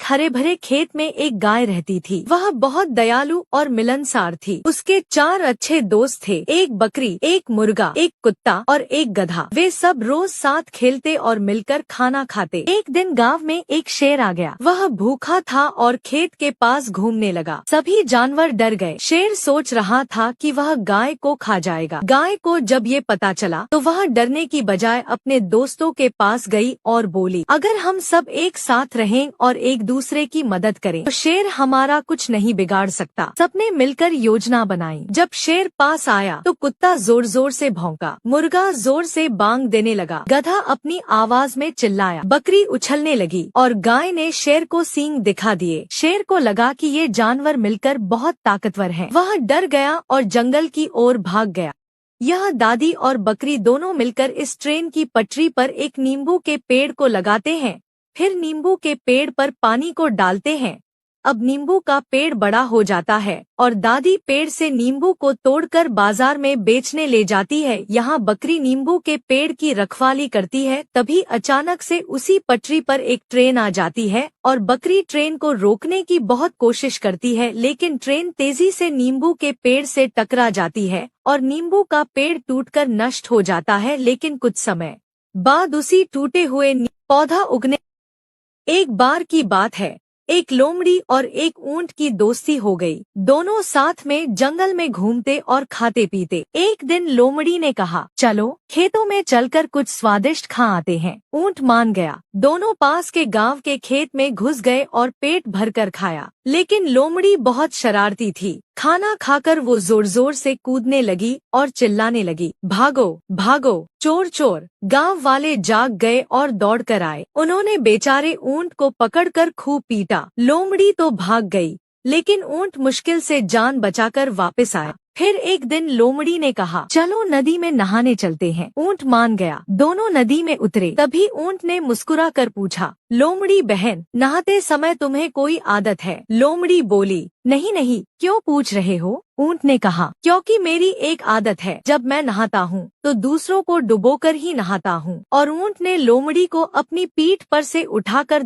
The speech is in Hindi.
हरे भरे खेत में एक गाय रहती थी। वह बहुत दयालु और मिलनसार थी। उसके 4 अच्छे दोस्त थे, एक बकरी, एक मुर्गा, एक कुत्ता और एक गधा। वे सब रोज साथ खेलते और मिलकर खाना खाते। एक दिन गांव में एक शेर आ गया। वह भूखा था और खेत के पास घूमने लगा। सभी जानवर डर गए। शेर सोच रहा था कि वह गाय को खा जाएगा। गाय को जब ये पता चला तो वह डरने की बजाय अपने दोस्तों के पास गई और बोली, अगर हम सब एक साथ रहें और एक दूसरे की मदद करें तो शेर हमारा कुछ नहीं बिगाड़ सकता। सबने मिलकर योजना बनाई। जब शेर पास आया तो कुत्ता जोर जोर से भौंका, मुर्गा जोर से बांग देने लगा, गधा अपनी आवाज में चिल्लाया, बकरी उछलने लगी और गाय ने शेर को सींग दिखा दिए। शेर को लगा कि ये जानवर मिलकर बहुत ताकतवर हैं। वह डर गया और जंगल की ओर भाग गया। यह दादी और बकरी दोनों मिलकर इस ट्रेन की पटरी पर एक नींबू के पेड़ को लगाते हैं, फिर नींबू के पेड़ पर पानी को डालते हैं। अब नींबू का पेड़ बड़ा हो जाता है और दादी पेड़ से नींबू को तोड़कर बाजार में बेचने ले जाती है। यहाँ बकरी नींबू के पेड़ की रखवाली करती है। तभी अचानक से उसी पटरी पर एक ट्रेन आ जाती है और बकरी ट्रेन को रोकने की बहुत कोशिश करती है, लेकिन ट्रेन तेजी से नींबू के पेड़ से टकरा जाती है और नींबू का पेड़ टूटकर नष्ट हो जाता है। लेकिन कुछ समय बाद उसी टूटे हुए पौधा उगने। एक बार की बात है, एक लोमड़ी और एक ऊंट की दोस्ती हो गई। दोनों साथ में जंगल में घूमते और खाते पीते। एक दिन लोमड़ी ने कहा, चलो खेतों में चलकर कुछ स्वादिष्ट खा आते हैं। ऊंट मान गया। दोनों पास के गांव के खेत में घुस गए और पेट भरकर खाया। लेकिन लोमड़ी बहुत शरारती थी। खाना खाकर वो जोर जोर से कूदने लगी और चिल्लाने लगी, भागो भागो, चोर चोर। गांव वाले जाग गए और दौड़ कर आए। उन्होंने बेचारे ऊंट को पकड़कर खूब पीटा। लोमड़ी तो भाग गई, लेकिन ऊंट मुश्किल से जान बचाकर वापस आया। फिर एक दिन लोमड़ी ने कहा, चलो नदी में नहाने चलते हैं। ऊंट मान गया। दोनों नदी में उतरे। तभी ऊंट ने मुस्कुरा कर पूछा, लोमड़ी बहन, नहाते समय तुम्हें कोई आदत है? लोमड़ी बोली, नहीं नहीं, क्यों पूछ रहे हो? ऊंट ने कहा, क्योंकि मेरी एक आदत है, जब मैं नहाता हूँ तो दूसरों को डुबोकर ही नहाता हूँ। और ऊंट ने लोमड़ी को अपनी पीठ पर से उठाकर